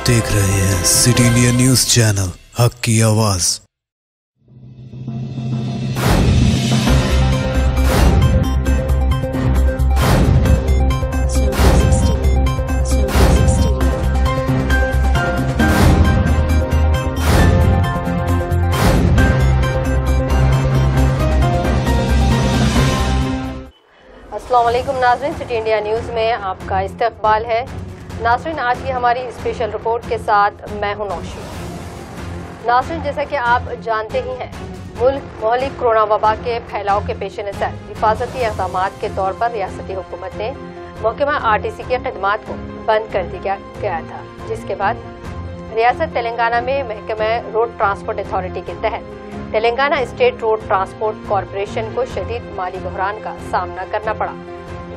देख रहे हैं सिटी इंडिया न्यूज चैनल हक की आवाज। अस्सलाम वालेकुम नाज़रीन, सिटी इंडिया न्यूज़ में आपका इस्तकबाल है। नाज़रीन, आज की हमारी स्पेशल रिपोर्ट के साथ मैं हूं नौशी। नाज़रीन, जैसा कि आप जानते ही हैं, मुल्क महलिक कोरोना वबा के फैलाव के पेश नज़र हिफाजती इक़दाम के तौर पर रियासती हुकूमत ने महकमा RTC की खदमात को बंद कर दिया गया था, जिसके बाद रियासत तेलंगाना में महकमा रोड ट्रांसपोर्ट अथॉरिटी के तहत Telangana state road transport corporation को शदीद माली बहरान का सामना करना पड़ा।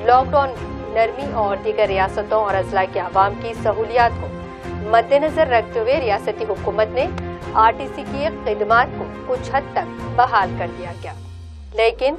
लॉकडाउन नरमी और दीगर रियासतों और अजला के आवाम की सहूलियात को मद्देनजर रखते हुए रियासती हुकूमत ने RTC की खिदमात को कुछ हद तक बहाल कर दिया गया, लेकिन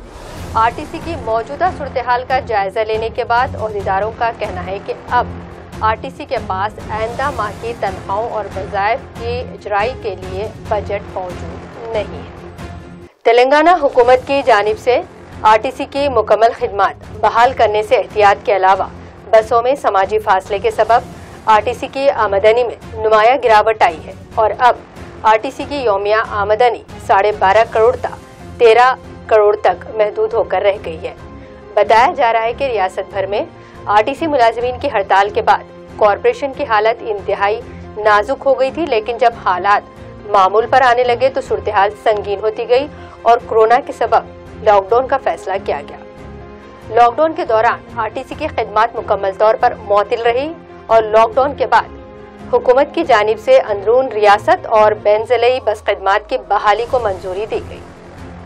RTC की मौजूदा सूरत हाल का जायजा लेने के बाद ओहदेदारों का कहना है कि अब RTC के पास आइंदा माह की तनख्वाहों और वज़ाइफ की इजराई के लिए बजट मौजूद नहीं है। तेलंगाना हुकूमत की जानिब से RTC की मुकम्मल खिदमात बहाल करने से एहतियात के अलावा बसों में समाजी फासले के सबब RTC की आमदनी में नुमाया गिरावट आई है और अब RTC की यौमिया आमदनी 12.5 करोड़ तक 13 करोड़ तक महदूद होकर रह गई है। बताया जा रहा है कि रियासत भर में RTC मुलाजिमीन की हड़ताल के बाद कॉरपोरेशन की हालत इंतहाई नाजुक हो गई थी, लेकिन जब हालात मामूल पर आने लगे तो सूरत हाल संगीन होती गई और कोरोना के सबब लॉकडाउन का फैसला किया गया। लॉकडाउन के दौरान RTC की खिदमात मुकम्मल तौर पर मुअत्तल रही और लॉकडाउन के बाद हुकूमत की जानिब से अंदरून रियासत और बैनज़िलाई बस खिदमात की बहाली को मंजूरी दी गई,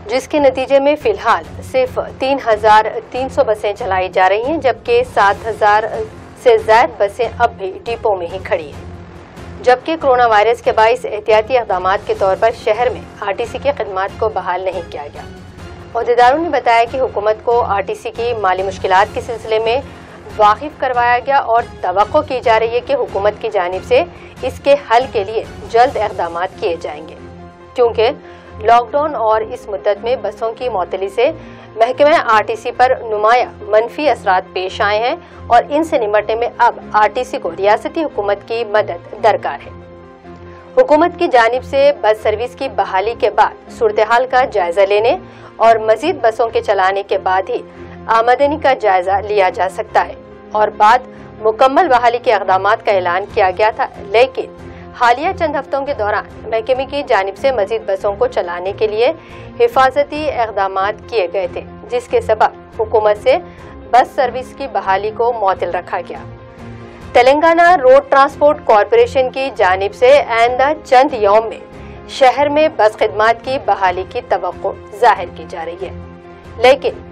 जिसके नतीजे में फिलहाल सिर्फ 3,300 बसें चलाई जा रही हैं, जबकि 7,000 से ज़ायद बसें अब भी डिपो में ही खड़ी हैं। जबकि कोरोना वायरस के बाइस एहतियाती इक़दाम के तौर पर शहर में RTC की खिदमात को बहाल नहीं किया गया। ओहदेदारों ने बताया कि हुकूमत को RTC की माली मुश्किलात के सिलसिले में वाकिफ करवाया गया और तवक्को की जा रही है कि हुकूमत की जानिब से इसके हल के लिए जल्द इक़दाम किए जाएंगे, क्योंकि लॉकडाउन और इस मुद्दत में बसों की मुअत्तली से महकमा RTC पर नुमाया मनफी असरात पेश आए हैं और इनसे निपटने में अब RTC को रियासती हुकूमत की मदद दरकार है। हुकूमत की जानिब से बस सर्विस की बहाली के बाद सूरत हाल का जायजा लेने और मजीद बसों के चलाने के बाद ही आमदनी का जायजा लिया जा सकता है और बाद मुकम्मल बहाली के इक़दाम का ऐलान किया गया था, लेकिन हालिया चंद हफ्तों के दौरान महकमे की जानिब से मजीद बसों को चलाने के लिए हिफाजती इक़दाम किए गए थे, जिसके सबब हुकूमत से बस सर्विस की बहाली को मुअत्तल रखा गया। तेलंगाना रोड ट्रांसपोर्ट कॉरपोरेशन की जानिब से आइंदा चंद यौम में शहर में बस खिदमात की बहाली की तवक्को जाहिर की जा रही है, लेकिन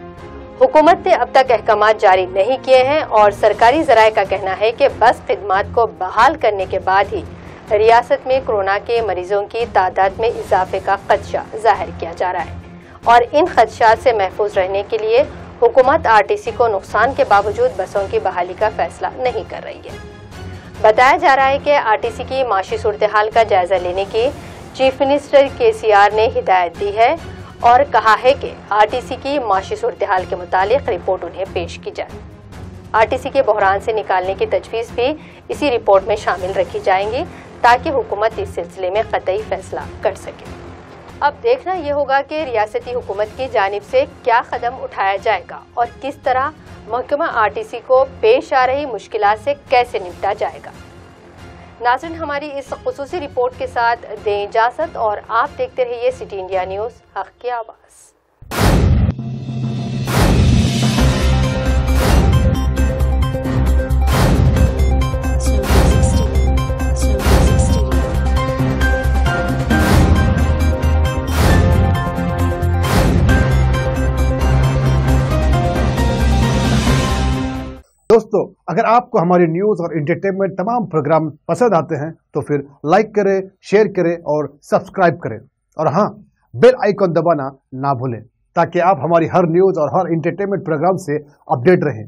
हुकूमत ने अब तक अहकामात जारी नहीं किए हैं और सरकारी ज़राए का कहना है कि बस खिदमात को बहाल करने के बाद ही रियासत में कोरोना के मरीजों की तादाद में इजाफे का खदशा जाहिर किया जा रहा है और इन खदशात से महफूज रहने के लिए हुकूमत RTC को नुकसान के बावजूद बसों की बहाली का फैसला नहीं कर रही है। बताया जा रहा है कि RTC की माशी सूरत हाल का जायजा लेने की चीफ मिनिस्टर KCR ने हिदायत दी है और कहा है कि RTC की माशी सूरत हाल के मुतालिक रिपोर्ट उन्हें पेश की जाए। RTC के बहरान से निकालने की तजवीज़ भी इसी रिपोर्ट में शामिल रखी जाएंगी ताकि हुकूमत इस सिलसिले में कतई फैसला कर सके। अब देखना ये होगा कि रियासती हुकूमत की जानिब से क्या कदम उठाया जाएगा और किस तरह महकमा RTC को पेश आ रही मुश्किलात से कैसे निपटा जाएगा। नाज़रीन, हमारी इस खुसूसी रिपोर्ट के साथ दें इजाज़त और आप देखते रहिए सिटी इंडिया न्यूज़ हक की आवाज़। दोस्तों, अगर आपको हमारी न्यूज़ और एंटरटेनमेंट तमाम प्रोग्राम पसंद आते हैं तो फिर लाइक करें, शेयर करें और सब्सक्राइब करें और हाँ, बेल आइकॉन दबाना ना भूलें ताकि आप हमारी हर न्यूज़ और हर एंटरटेनमेंट प्रोग्राम से अपडेट रहें।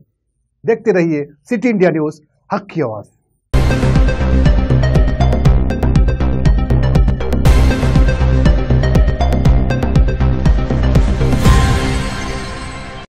देखते रहिए सिटी इंडिया न्यूज़ हक की आवाज़।